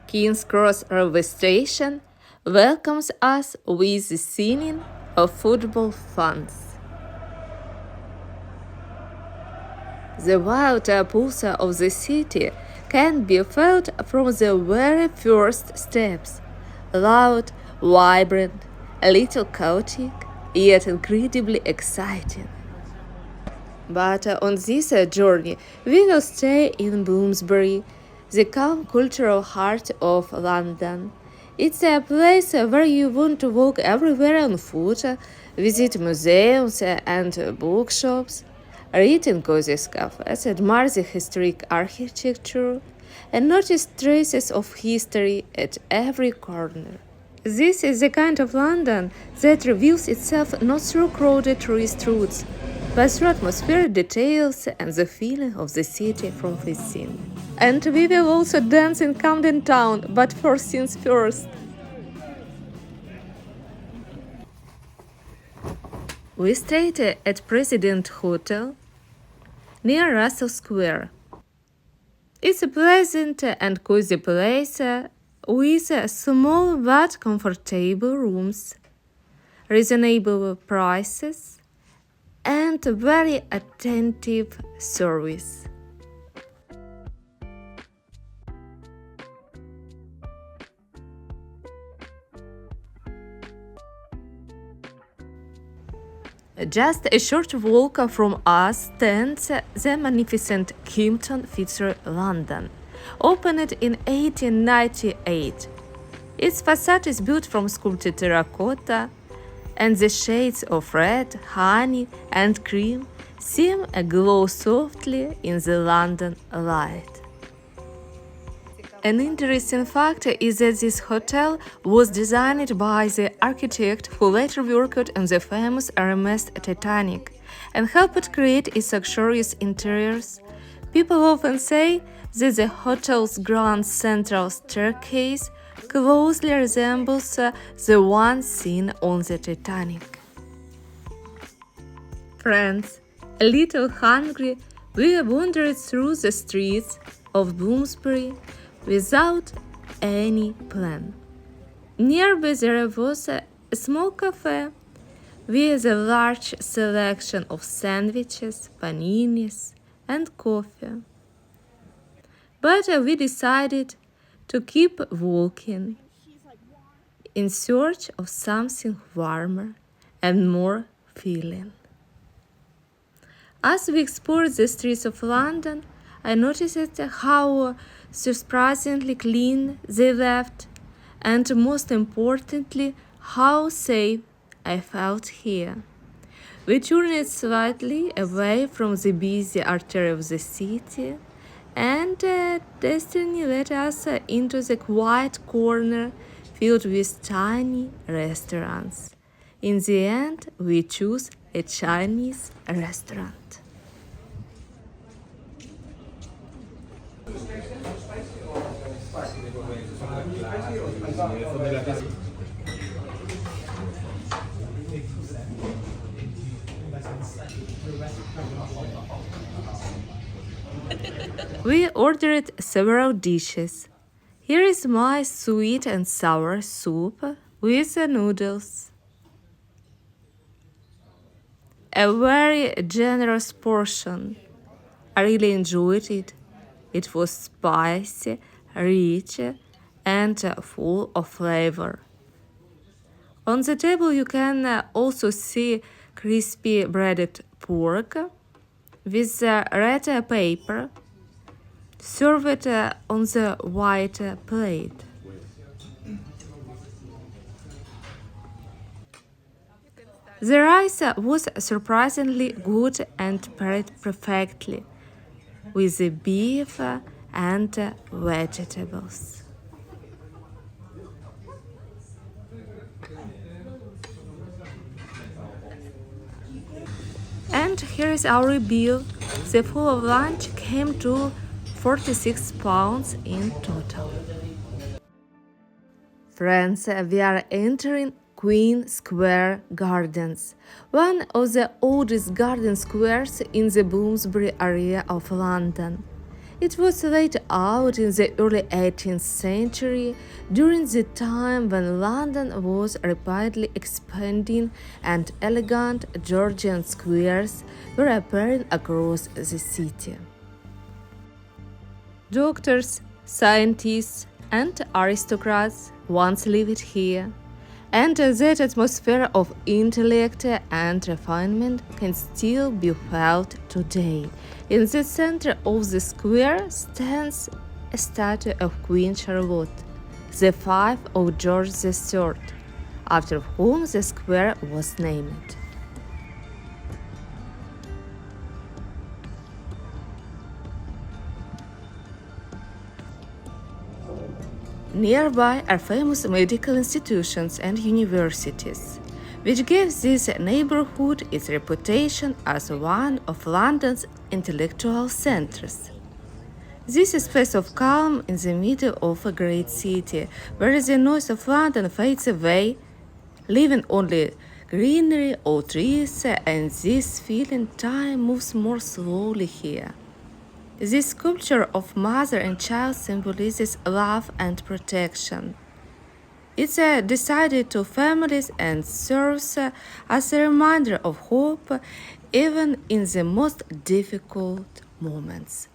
King's Cross railway station welcomes us with the singing of football fans. The wild pulse of the city can be felt from the very first steps. Loud, vibrant, a little chaotic, yet incredibly exciting. But on this journey, we will stay in Bloomsbury, the calm cultural heart of London. It's a place where you want to walk everywhere on foot, visit museums and bookshops, read in cozy cafes, admire the historic architecture, and notice traces of history at every corner. This is the kind of London that reveals itself not through crowded tourist routes, but through atmospheric details and the feeling of the city from within. And we will also dance in Camden Town, but first things first. We stayed at President Hotel near Russell Square. It's a pleasant and cozy place with small but comfortable rooms, reasonable prices, and very attentive service. Just a short walk from us stands the magnificent Kimpton Fitzroy London, opened in 1898. Its facade is built from sculpted terracotta, and the shades of red, honey, and cream seem to glow softly in the London light. An interesting fact is that this hotel was designed by the architect who later worked on the famous RMS Titanic and helped create its luxurious interiors. People often say that the hotel's grand central staircase closely resembles the one seen on the Titanic. Friends, a little hungry, we wandered through the streets of Bloomsbury without any plan. Nearby there was a small cafe with a large selection of sandwiches, paninis, and coffee. But we decided to keep walking in search of something warmer and more filling. As we explored the streets of London, I noticed how surprisingly clean they left, and most importantly, how safe I felt here. We turned slightly away from the busy artery of the city, and destiny led us into the quiet corner filled with tiny restaurants. In the end, we chose a Chinese restaurant. We ordered several dishes. Here is my sweet and sour soup with noodles. A very generous portion. I really enjoyed it. It was spicy, rich, and full of flavor. On the table you can also see crispy breaded pork with red paper served on the white plate. The rice was surprisingly good and paired perfectly with the beef and vegetables. And here is our bill. The full of lunch came to £46 in total. Friends, we are entering Queen Square Gardens, one of the oldest garden squares in the Bloomsbury area of London. It was laid out in the early 18th century, during the time when London was rapidly expanding and elegant Georgian squares were appearing across the city. Doctors, scientists, and aristocrats once lived here, and that atmosphere of intellect and refinement can still be felt today. In the center of the square stands a statue of Queen Charlotte, the wife of George III, after whom the square was named. Nearby are famous medical institutions and universities, which gave this neighborhood its reputation as one of London's intellectual centers. This is a space of calm in the middle of a great city, where the noise of London fades away, leaving only greenery or trees, and this feeling time moves more slowly here. This sculpture of mother and child symbolizes love and protection. It's decided to families and serves as a reminder of hope even in the most difficult moments.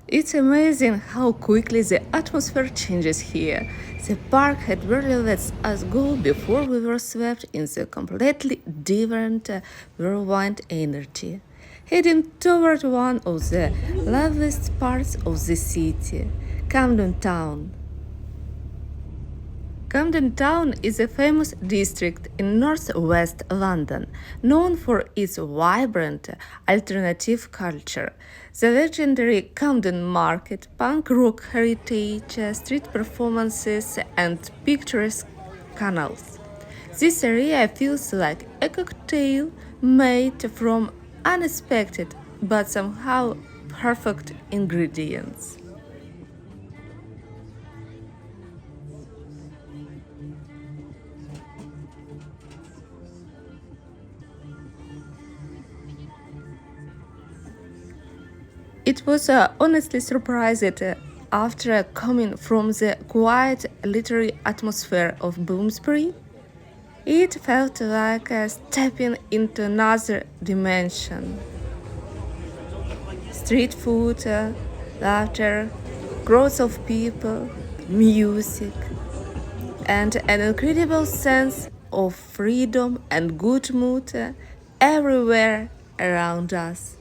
It's amazing how quickly the atmosphere changes here. The park had barely let us go before we were swept in the completely different whirlwind energy, heading toward one of the loveliest parts of the city, Camden Town. Camden Town is a famous district in northwest London, known for its vibrant alternative culture. The legendary Camden Market, punk rock heritage, street performances, and picturesque canals. This area feels like a cocktail made from unexpected but somehow perfect ingredients. It was honestly surprised after coming from the quiet literary atmosphere of Bloomsbury. It felt like stepping into another dimension. Street food, laughter, crowds of people, music, and an incredible sense of freedom and good mood everywhere around us.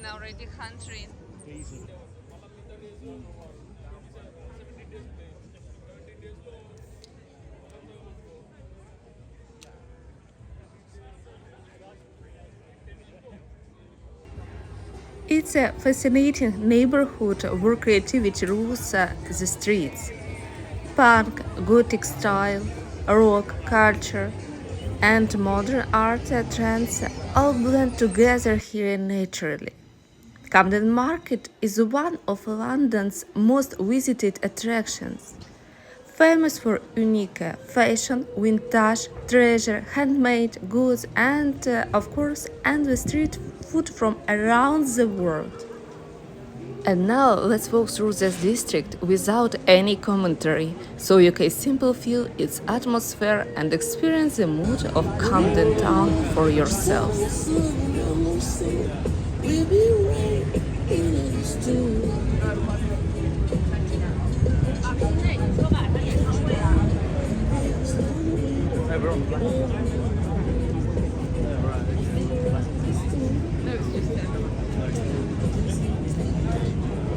Already country. It's a fascinating neighborhood where creativity rules the streets. Punk, Gothic style, rock culture, and modern art trends all blend together here naturally. Camden Market is one of London's most visited attractions, famous for unique fashion, vintage, treasure, handmade goods, and, of course, endless street food from around the world. And now let's walk through this district without any commentary, so you can simply feel its atmosphere and experience the mood of Camden Town for yourself.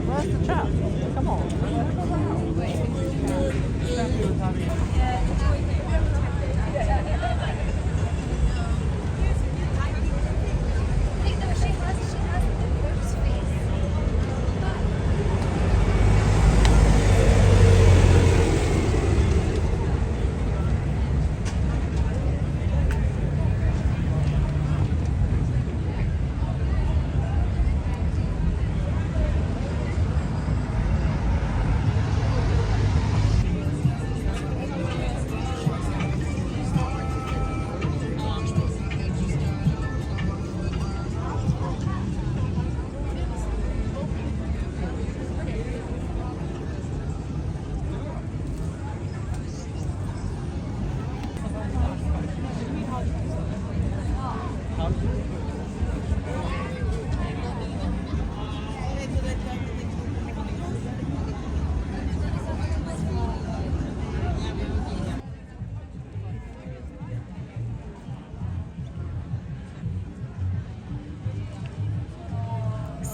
Where's the chap? Come on.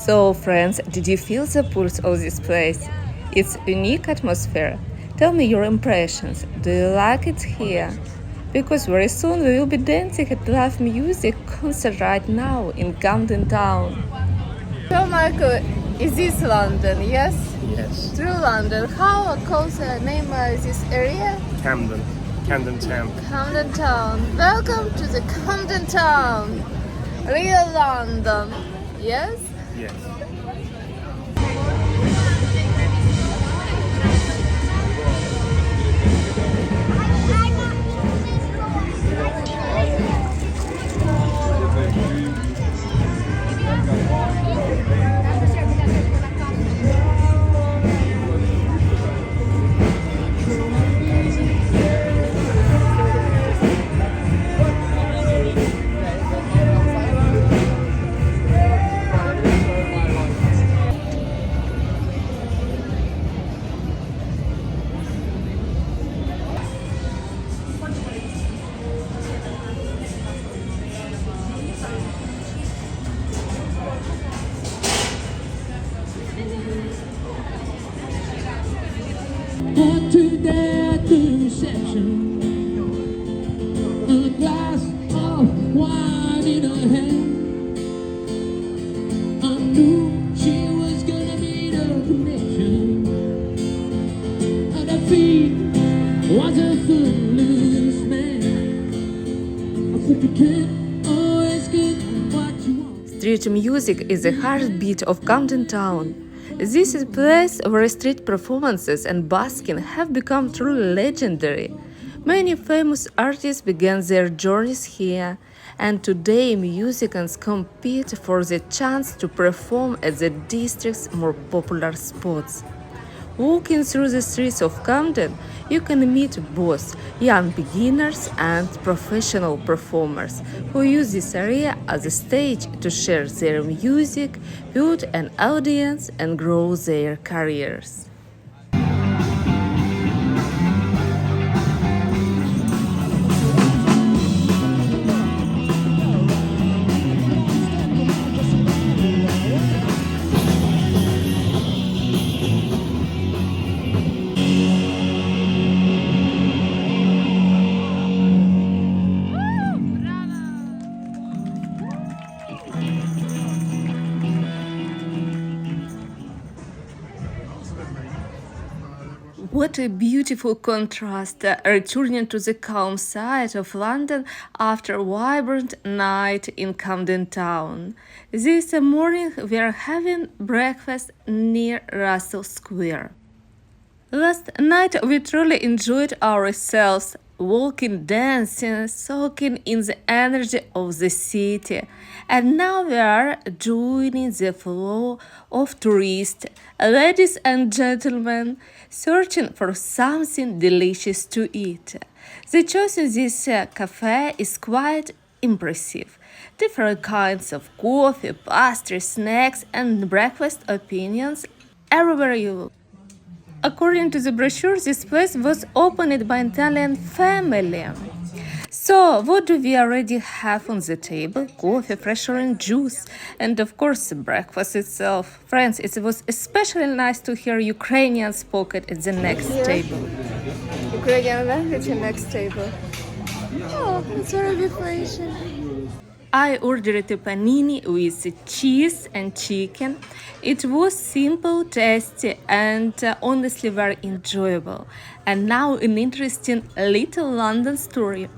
So, friends, did you feel the pulse of this place? Its unique atmosphere? Tell me your impressions. Do you like it here? Because very soon we will be dancing at live music concert right now in Camden Town. So, Michael, is this London? Yes? Yes. Through London. How calls the name of this area? Camden. Camden Town. Camden Town. Welcome to the Camden Town. Real London. Yes? Yes. Head to there to reception, a glass of wine in her hand. I knew she was gonna meet a connection, and her feet was a footloose man. I said you can't always get what you want. Street music is the heartbeat of Camden Town. This is a place where street performances and busking have become truly legendary. Many famous artists began their journeys here, and today musicians compete for the chance to perform at the district's more popular spots. Walking through the streets of Camden, you can meet both young beginners and professional performers who use this area as a stage to share their music, build an audience, and grow their careers. What a beautiful contrast, returning to the calm side of London after a vibrant night in Camden Town. This morning we are having breakfast near Russell Square. Last night we truly enjoyed ourselves, walking, dancing, soaking in the energy of the city. And now we are joining the flow of tourists, ladies and gentlemen, searching for something delicious to eat. The choice in this cafe is quite impressive. Different kinds of coffee, pastry, snacks, and breakfast opinions everywhere you look. According to the brochure, this place was opened by an Italian family. So, what do we already have on the table? Coffee, fresh orange juice, and of course, breakfast itself. Friends, it was especially nice to hear Ukrainian spoken at the next table. Ukrainian language at next table. Oh, it's very refreshing. I ordered a panini with cheese and chicken. It was simple, tasty, and honestly very enjoyable. And now an interesting little London story.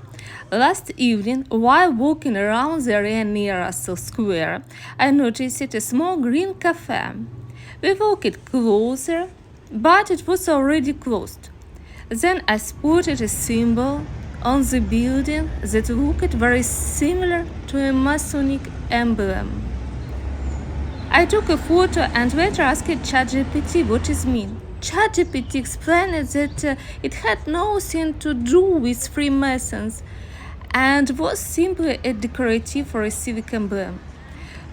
Last evening, while walking around the area near Russell Square, I noticed a small green cafe. We walked closer, but it was already closed. Then I spotted a symbol on the building that looked very similar to a Masonic emblem. I took a photo and later asked ChatGPT what it means. ChatGPT explained that it had nothing to do with Freemasons and was simply a decorative or a civic emblem.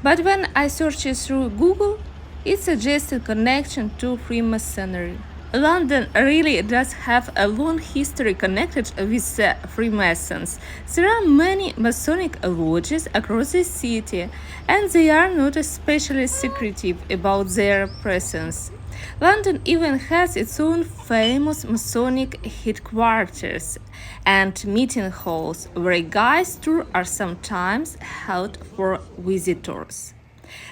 But when I searched through Google, it suggested connection to Freemasonry. London really does have a long history connected with the Freemasons. There are many Masonic lodges across the city, and they are not especially secretive about their presence. London even has its own famous Masonic headquarters and meeting halls where guest tours are sometimes held for visitors.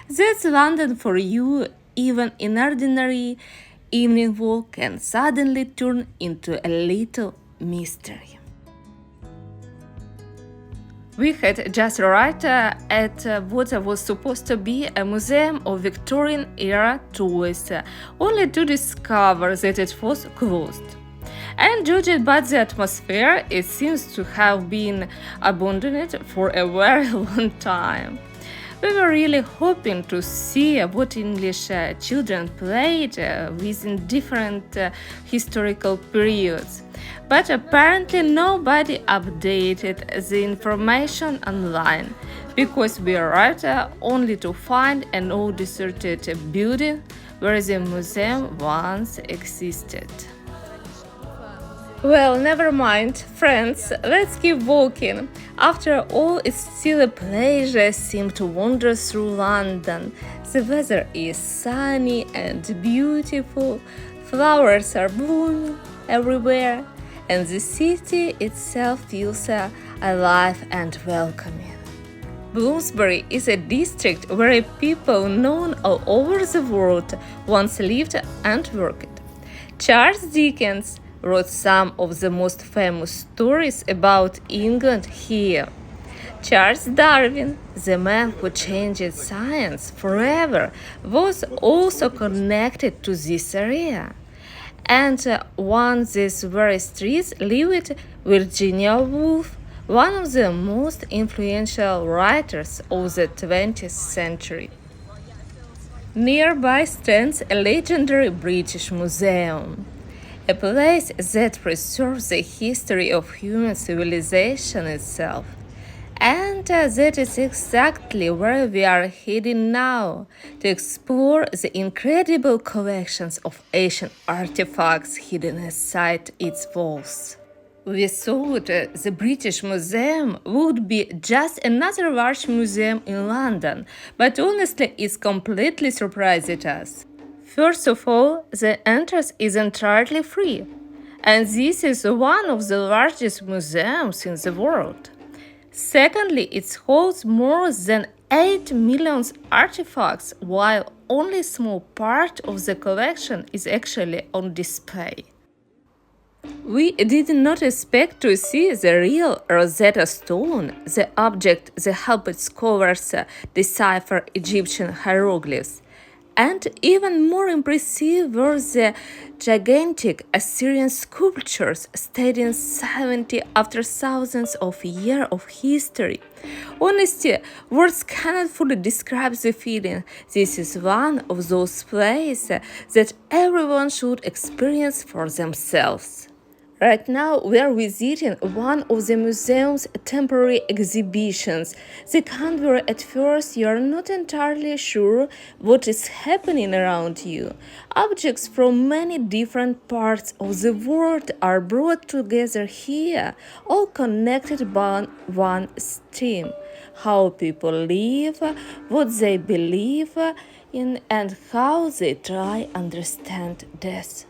That's London for you. Even an ordinary evening walk can suddenly turn into a little mystery. We had just arrived at what was supposed to be a museum of Victorian era toys, only to discover that it was closed. And judging by the atmosphere, it seems to have been abandoned for a very long time. We were really hoping to see what English children played with in different historical periods. But apparently nobody updated the information online because we arrived only to find an old deserted building where the museum once existed. Well, never mind, friends, let's keep walking. After all, it's still a pleasure to wander through London. The weather is sunny and beautiful, flowers are blooming everywhere, and the city itself feels alive and welcoming. Bloomsbury is a district where people known all over the world once lived and worked. Charles Dickens wrote some of the most famous stories about England here. Charles Darwin, the man who changed science forever, was also connected to this area. And on these very streets lived Virginia Woolf, one of the most influential writers of the 20th century. Nearby stands a legendary British museum, a place that preserves the history of human civilization itself. And that is exactly where we are heading now, to explore the incredible collections of ancient artifacts hidden inside its walls. We thought the British Museum would be just another large museum in London, but honestly it completely surprised us. First of all, the entrance is entirely free, and this is one of the largest museums in the world. Secondly, it holds more than 8 million artifacts, while only a small part of the collection is actually on display. We did not expect to see the real Rosetta Stone, the object that helped scholars decipher Egyptian hieroglyphs. And even more impressive were the gigantic Assyrian sculptures dating 70 after thousands of years of history. Honestly, words cannot fully describe the feeling. This is one of those places that everyone should experience for themselves. Right now, we are visiting one of the museum's temporary exhibitions. The kind where at first you are not entirely sure what is happening around you. Objects from many different parts of the world are brought together here, all connected by one theme: how people live, what they believe in, and how they try to understand death.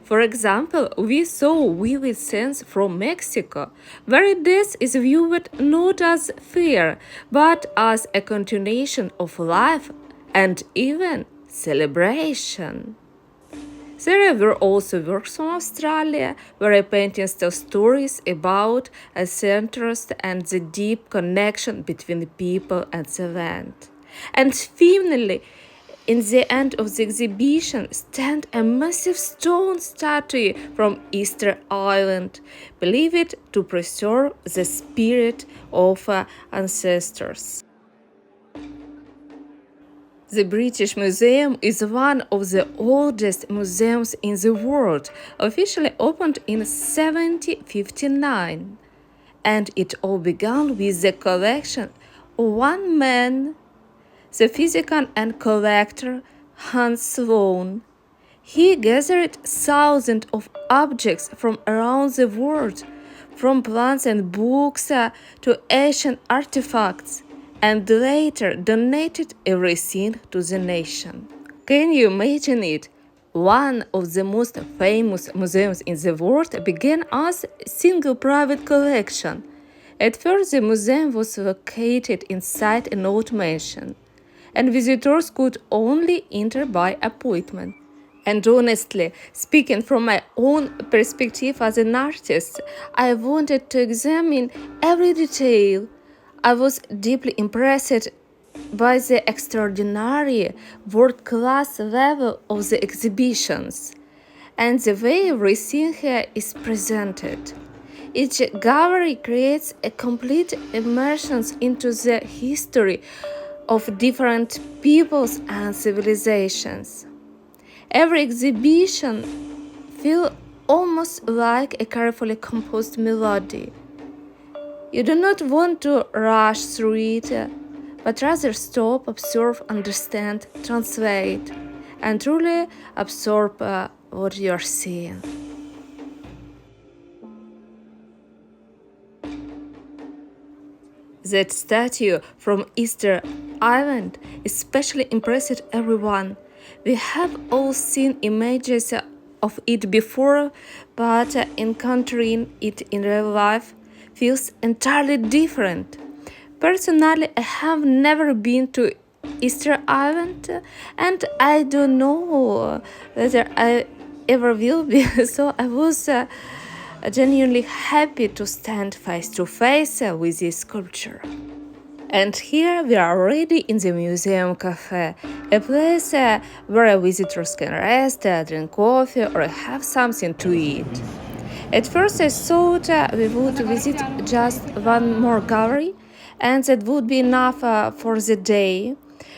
For example, we saw vivid scenes from Mexico, where death is viewed not as fear, but as a continuation of life and even celebration. There were also works from Australia, where paintings tell stories about ancestors and the deep connection between the people and the land. And finally, in the end of the exhibition stands a massive stone statue from Easter Island, believed to preserve the spirit of ancestors. The British Museum is one of the oldest museums in the world, officially opened in 1759. And it all began with the collection of one man, the physician and collector Hans Sloane. He gathered thousands of objects from around the world, from plants and books to ancient artifacts, and later donated everything to the nation. Can you imagine it? One of the most famous museums in the world began as a single private collection. At first, the museum was located inside an old mansion, and visitors could only enter by appointment. And honestly, speaking from my own perspective as an artist, I wanted to examine every detail. I was deeply impressed by the extraordinary world-class level of the exhibitions and the way everything here is presented. Each gallery creates a complete immersion into the history of different peoples and civilizations. Every exhibition feels almost like a carefully composed melody. You do not want to rush through it, but rather stop, observe, understand, translate, and truly absorb what you are seeing. That statue from Easter Island especially impressed everyone. We have all seen images of it before, but encountering it in real life feels entirely different. Personally, I have never been to Easter Island, and I don't know whether I ever will be, so I was genuinely happy to stand face to face with this sculpture. And here we are already in the museum cafe, a place where visitors can rest, drink coffee, or have something to eat. At first I thought we would visit just one more gallery, and that would be enough for the day.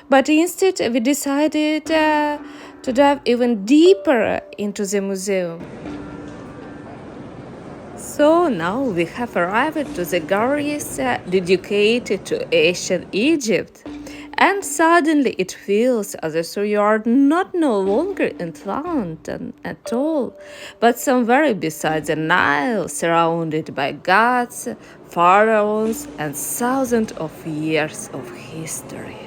But instead we decided to dive even deeper into the museum. So now we have arrived to the galleries dedicated to ancient Egypt. And suddenly it feels as if you are no longer in London at all, but somewhere beside the Nile, surrounded by gods, pharaohs, and thousands of years of history.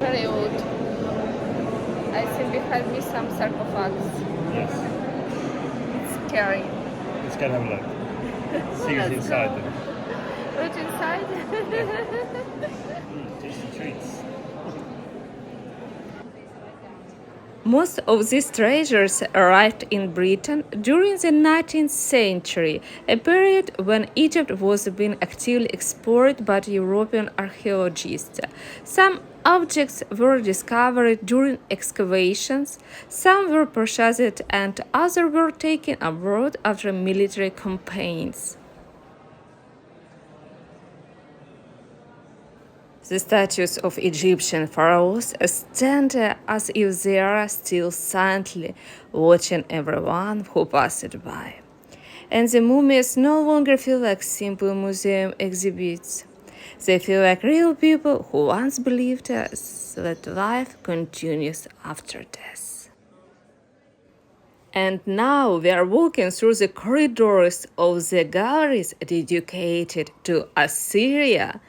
Very old. I see behind me some sarcophags. Yes. It's scary. Let's go and have a look. See what's inside them. What's inside? Tasty treats. Most of these treasures arrived in Britain during the 19th century, a period when Egypt was being actively explored by European archaeologists. Some objects were discovered during excavations, some were purchased, and others were taken abroad after military campaigns. The statues of Egyptian pharaohs stand as if they are still silently watching everyone who passed by. And the mummies no longer feel like simple museum exhibits. They feel like real people who once believed that life continues after death. And now we are walking through the corridors of the galleries dedicated to Assyria.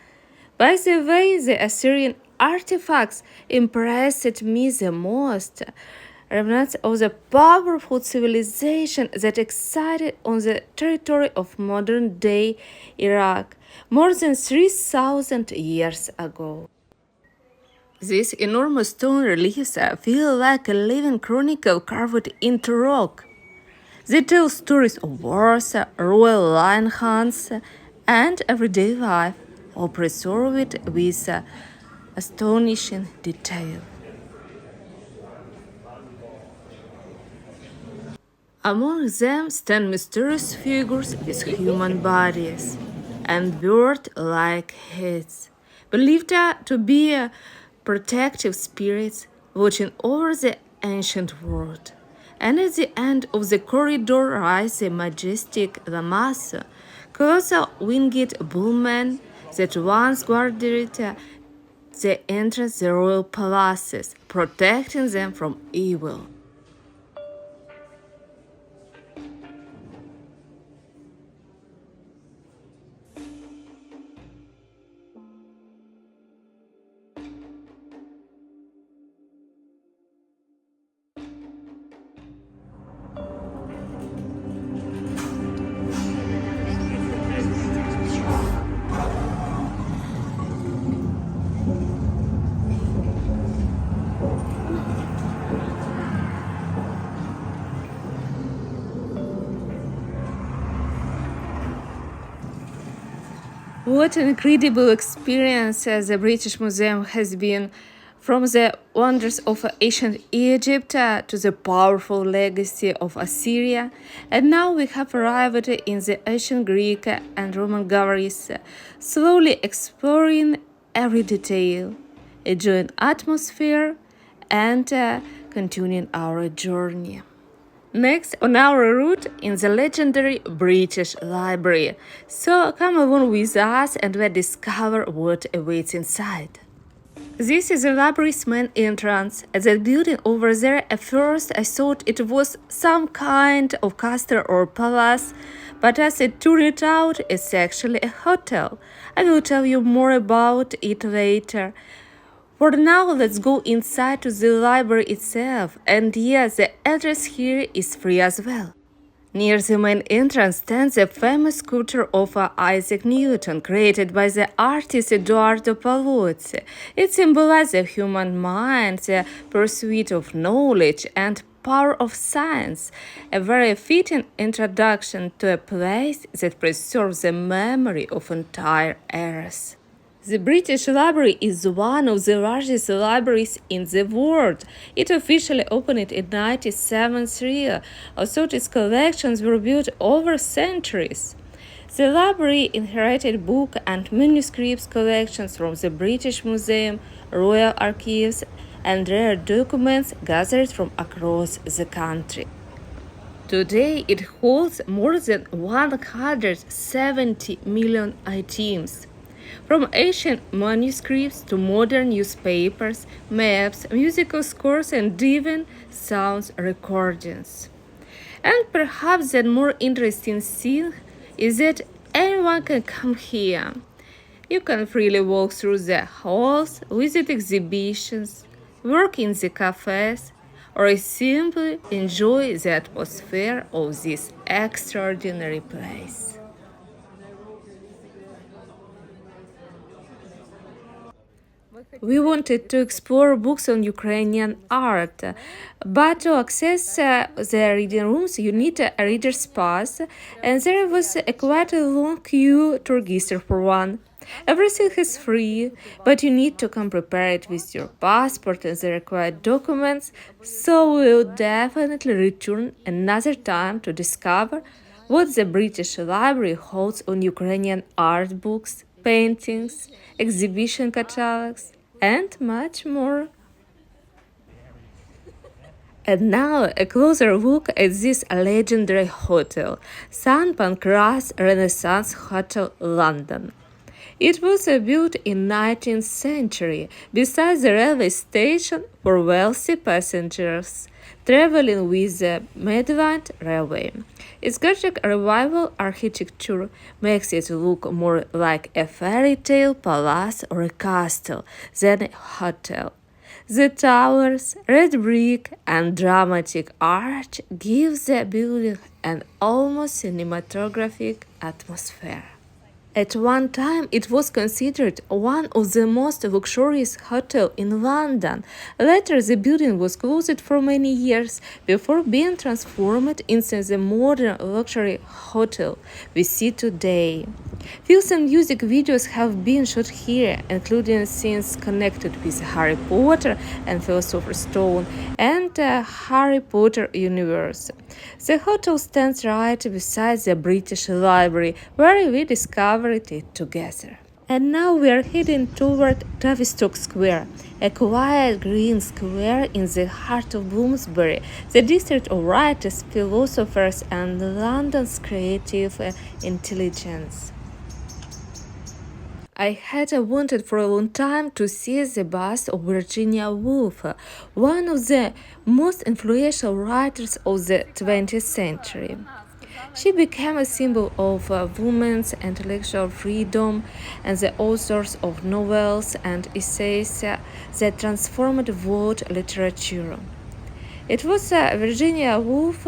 By the way, the Assyrian artifacts impressed me the most. Remnants of the powerful civilization that existed on the territory of modern-day Iraq more than 3,000 years ago. These enormous stone reliefs feel like a living chronicle carved into rock. They tell stories of wars, royal lion hunts, and everyday life, all preserved with astonishing detail. Among them stand mysterious figures with human bodies and bird-like heads, believed to be protective spirits watching over the ancient world. And at the end of the corridor rises the majestic Lamas, colossal winged bullman that once guarded they entered the royal palaces, protecting them from evil. What an incredible experience the British Museum has been, from the wonders of ancient Egypt to the powerful legacy of Assyria, and now we have arrived in the ancient Greek and Roman galleries, slowly exploring every detail, enjoying atmosphere, and continuing our journey. Next on our route in the legendary British Library. So come along with us and let's discover what awaits inside. This is the library's main entrance. At that building over there, at first I thought it was some kind of castle or palace, but as it turned out, it's actually a hotel. I will tell you more about it later. For now, let's go inside to the library itself, and yes, the address here is free as well. Near the main entrance stands a famous sculpture of Isaac Newton, created by the artist Edoardo Paluzzi. It symbolizes the human mind, the pursuit of knowledge, and power of science, a very fitting introduction to a place that preserves the memory of entire eras. The British Library is one of the largest libraries in the world. It officially opened in 1973, although its collections were built over centuries. The library inherited book and manuscripts collections from the British Museum, Royal Archives, and rare documents gathered from across the country. Today, it holds more than 170 million items. From ancient manuscripts to modern newspapers, maps, musical scores, and even sound recordings. And perhaps the more interesting thing is that anyone can come here. You can freely walk through the halls, visit exhibitions, work in the cafes, or simply enjoy the atmosphere of this extraordinary place. We wanted to explore books on Ukrainian art, but to access the reading rooms, you need a reader's pass, and there was quite a long queue to register for one. Everything is free, but you need to come prepared with your passport and the required documents, so we'll definitely return another time to discover what the British Library holds on Ukrainian art books, paintings, exhibition catalogs, and much more. And now a closer look at this legendary hotel, St. Pancras Renaissance Hotel, London. It was built in 19th century beside the railway station for wealthy passengers traveling with the Midland Railway. Its Gothic revival architecture makes it look more like a fairy tale palace or a castle than a hotel. The towers, red brick, and dramatic arch give the building an almost cinematographic atmosphere. At one time, it was considered one of the most luxurious hotels in London. Later, the building was closed for many years before being transformed into the modern luxury hotel we see today. Films and music videos have been shot here, including scenes connected with Harry Potter and Philosopher's Stone and Harry Potter universe. The hotel stands right beside the British Library, where we discovered it together. And now we are heading toward Tavistock Square, a quiet green square in the heart of Bloomsbury, the district of writers, philosophers, and London's creative intelligence. I had wanted for a long time to see the bust of Virginia Woolf, one of the most influential writers of the 20th century. She became a symbol of women's intellectual freedom and the authors of novels and essays that transformed world literature. It was Virginia Woolf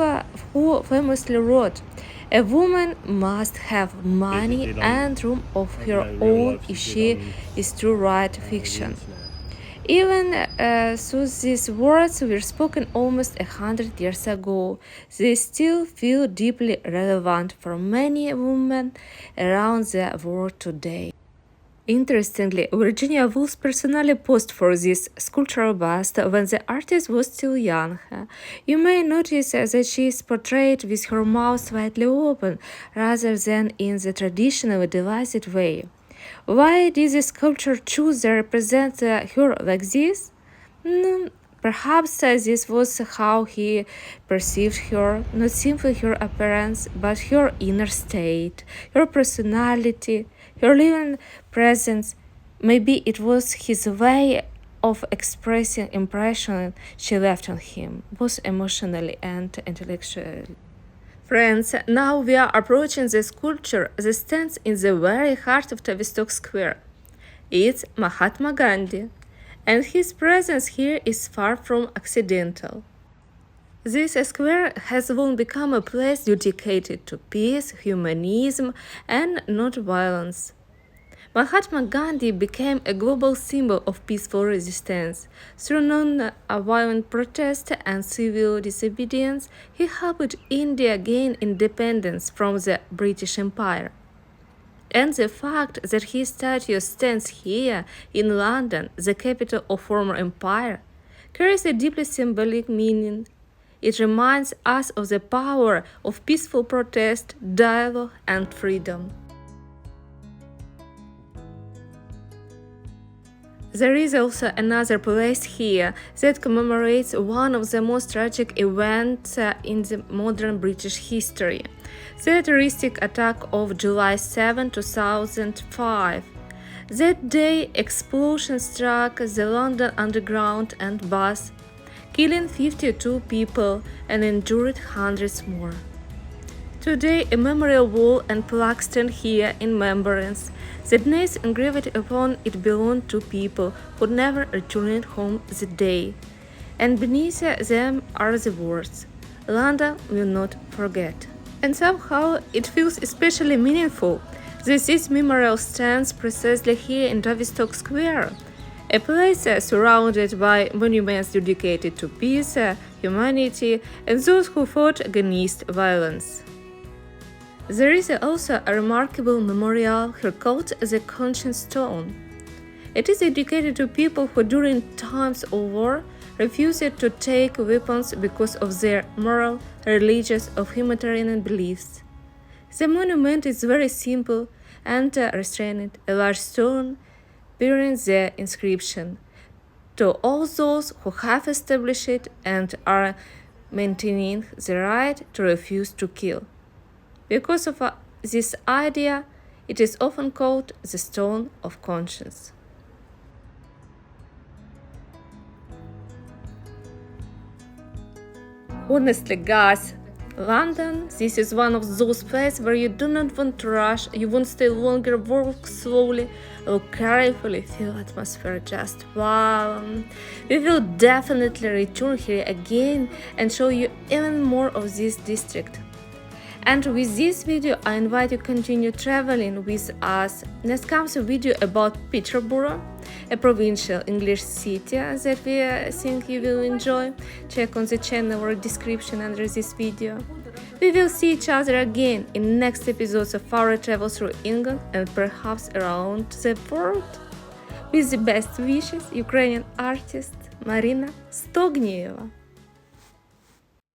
who famously wrote, "A woman must have money and room of her own if she is to write fiction." Even though these words were spoken almost 100 years ago, they still feel deeply relevant for many women around the world today. Interestingly, Virginia Woolf personally posed for this sculptural bust when the artist was still young. You may notice that she is portrayed with her mouth slightly open rather than in the traditional devised way. Why did the sculptor choose to represent her like this? Perhaps this was how he perceived her, not simply her appearance, but her inner state, her personality, her living presence. Maybe it was his way of expressing impression she left on him, both emotionally and intellectually. Friends, now we are approaching the sculpture that stands in the very heart of Tavistock Square. It's Mahatma Gandhi, and his presence here is far from accidental. This square has long become a place dedicated to peace, humanism, and non-violence. Mahatma Gandhi became a global symbol of peaceful resistance. Through non-violent protest and civil disobedience, he helped India gain independence from the British Empire. And the fact that his statue stands here in London, the capital of former empire, carries a deeply symbolic meaning. It reminds us of the power of peaceful protest, dialogue, and freedom. There is also another place here that commemorates one of the most tragic events in the modern British history, the terroristic attack of July 7, 2005. That day, explosion struck the London Underground and bus, killing 52 people and injured hundreds more. Today, a memorial wall and plaque stand here in remembrance. The names engraved upon it belong to people who never returned home that day. And beneath them are the words, "London will not forget." And somehow it feels especially meaningful that this memorial stands precisely here in Tavistock Square, a place surrounded by monuments dedicated to peace, humanity, and those who fought against violence. There is also a remarkable memorial here called the Conscience Stone. It is dedicated to people who during times of war refused to take weapons because of their moral, religious, or humanitarian beliefs. The monument is very simple and restrained, a large stone bearing the inscription, "To all those who have established and are maintaining the right to refuse to kill." Because of this idea, it is often called the Stone of Conscience. Honestly, guys, London, this is one of those places where you do not want to rush, you won't stay longer, walk slowly, look carefully, feel atmosphere, just wow. We will definitely return here again and show you even more of this district. And with this video, I invite you to continue traveling with us. Next comes a video about Peterborough, a provincial English city that we think you will enjoy. Check on the channel or description under this video. We will see each other again in next episodes of our travel through England and perhaps around the world. With the best wishes, Ukrainian artist Marina Stognieva.